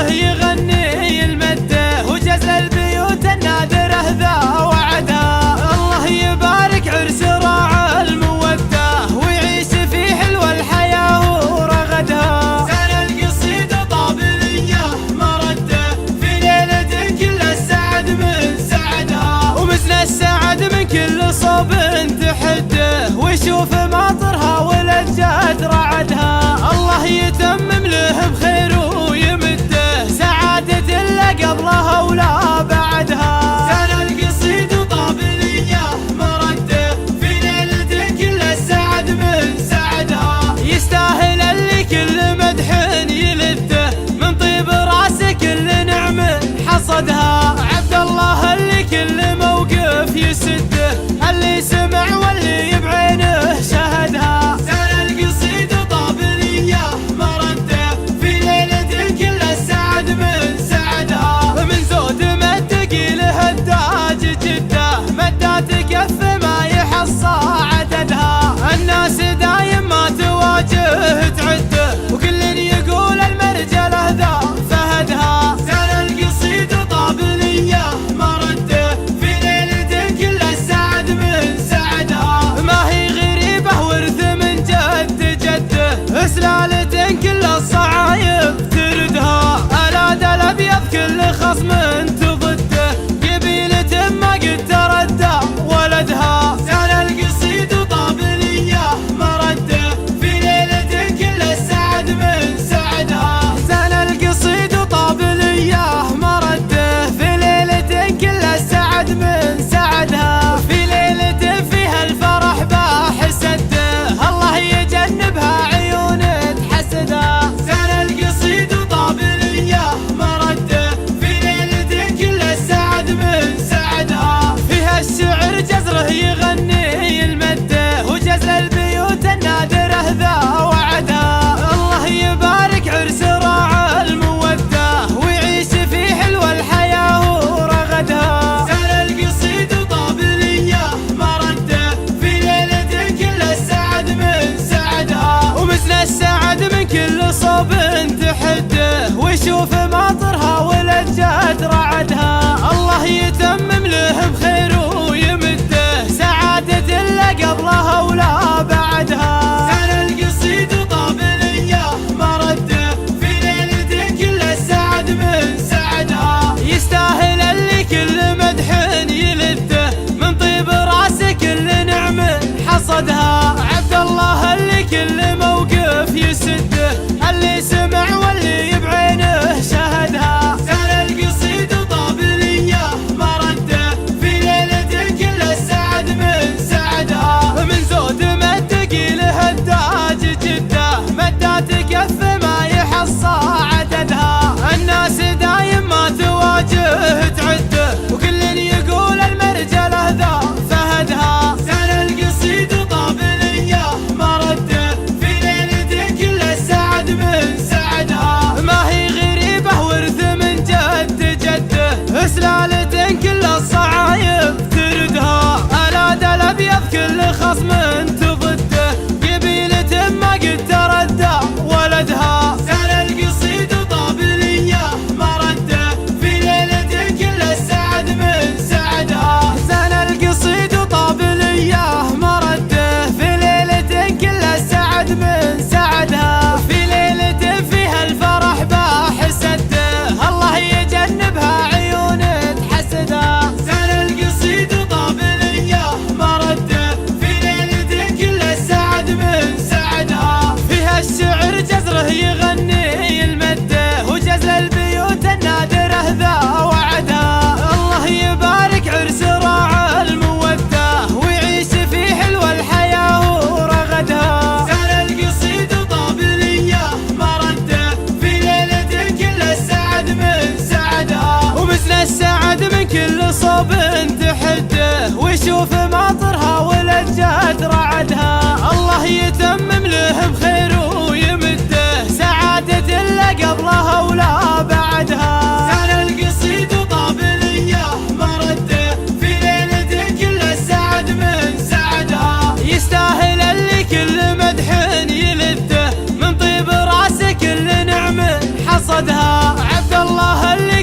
جزره يغني المده، وجزر البيوت النادره ذا وعدها. الله يبارك عرس راعى الموده، ويعيش في حلو الحياه ورغدها. سنة القصيدة طابلية مرده، في ليلة كل السعد من سعدها. ومزن السعد من كل صوب تحده، ويشوف ماطرها ولجات رعدها. الله يتمم له بخير ويمده، سعادة لا قبلها ولا بعدها. سنة القصيدة طابلية مرده، في ليلة كل السعد من سعدها. يستاهل اللي كل مدح يلده، من طيب راسه كل نعمة حصدها. عبد الله اللي كل موقف يسده، اللي سمع واللي بعينه شهدها. سنة القصيدة طابلية مرده، في ليلة كل السعد من سعدها. من زود مدق له التاج جده، مدات كف ما يحصى عددها. الناس دايم ما تواجه تعده، وكل يقول المرجله ذا فهدها. سنة القصيدة طابلية مرده، في ليلة كل السعد من سعدها. ما هي غريبه ورث من جد جده، سلالة كل الصعايب تردها. الاد الابيض كل خصم تضده، قبيلة ما قد تردى ولدها. سنة القصيدة طابلية مرده، في ليلة كل السعد من سعدها. سنة القصيد طابلية مرده، في ليلة كل السعد من سعدها. في ليلة فيها الفرح باح سده، الله يجنبها عيون تحسدها. سنة القصيدة طابلية مرده، في ليلة كل السعد من سعدها. فيها الشعر جزره يغني المده، وجزر البيوت النادره ذا وعدها. الله يبارك عرس راعى الموده، ويعيش في حلو الحياه ورغدها. سنة القصيدة طابلية مرده، في ليلة كل السعد من سعدها. ومزن السعد من كل صوب تحده، ويشوف ماطرها ولجات رعدها. الله يتمم له بخير ويمده، سعادة لا قبلها ولا بعدها. سنة القصيدة طابلية مرده، في ليلة كل السعد من سعدها. يستاهل اللي كل مدح يلده، من طيب راسه كل نعمة حصدها. عبد الله اللي كل موقف يسده، اللي سمع واللي بعينه شهدها. سنة القصيدة طابلية مرده، في ليلة كل السعد من سعدها. من زود مدق له التاج جده، مدات كف ما يحصى عددها. الناس دايم ما تواجه تعده، وكل يقول المرجله ذا فهدها. سنة القصيدة طابلية مرده، في ليلة كل السعد من سعدها. ما هي غريبه ورث من جد جده، سلالة كل الصعايب تردها. الاد الابيض كل خصم تضده، قبيلة ما قد تردى ولدها. سنة القصيدة طابلية مرده، في ليلة كل السعد من سعدها. سنة القصيد طابلية مرده، في ليلة كل السعد من سعدها. في ليلة فيها الفرح باح سده، الله يجنبها عيون تحسدها. سنة القصيدة طابلية مرده، في ليلة كل السعد من سعدها. فيها الشعر جزره يغني المده، وجزر البيوت النادره ذا وعدها. الله يبارك عرس راعى الموده، ويعيش في حلو الحياه ورغدها. سنة القصيدة طابلية مرده، في ليلة كل السعد من سعدها. ومزن السعد من كل صوب تحده، ويشوف ماطرها ولجات رعدها. الله يتمم له بخير ويمده، سعادة لا قبلها ولا بعدها. سنة القصيدة طابلية مرده، في ليلة كل السعد من سعدها. يستاهل اللي كل مدح يلده، من طيب راسه كل نعمة حصدها. عبد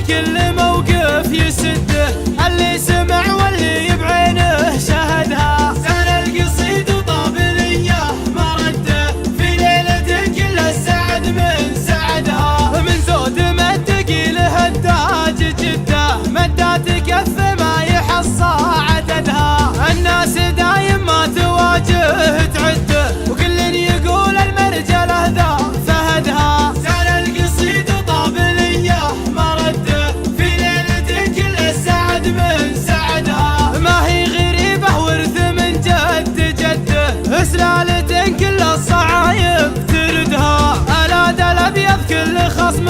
كل موقف يسده، اللي سمع واللي بعينه شاهدها. سال القصيد وطاب الإياه مرده، في ليلة كل السعد من سعدها. من زود مد له التاج جده، مدات كف ما يحصى عددها. الناس دايم ما تواجه تعده، وكل يقول المرجله ذا فهدها. سال القصيد وطاب الإياه مرده، في ليلة كل السعد من سعدها. ما هي غريبة ورث من جد جده، سلالة كل الصعايب تردها. الاد الابيض كل خصم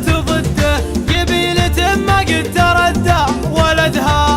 تضده، قبيلة ما قد تردى ولدها.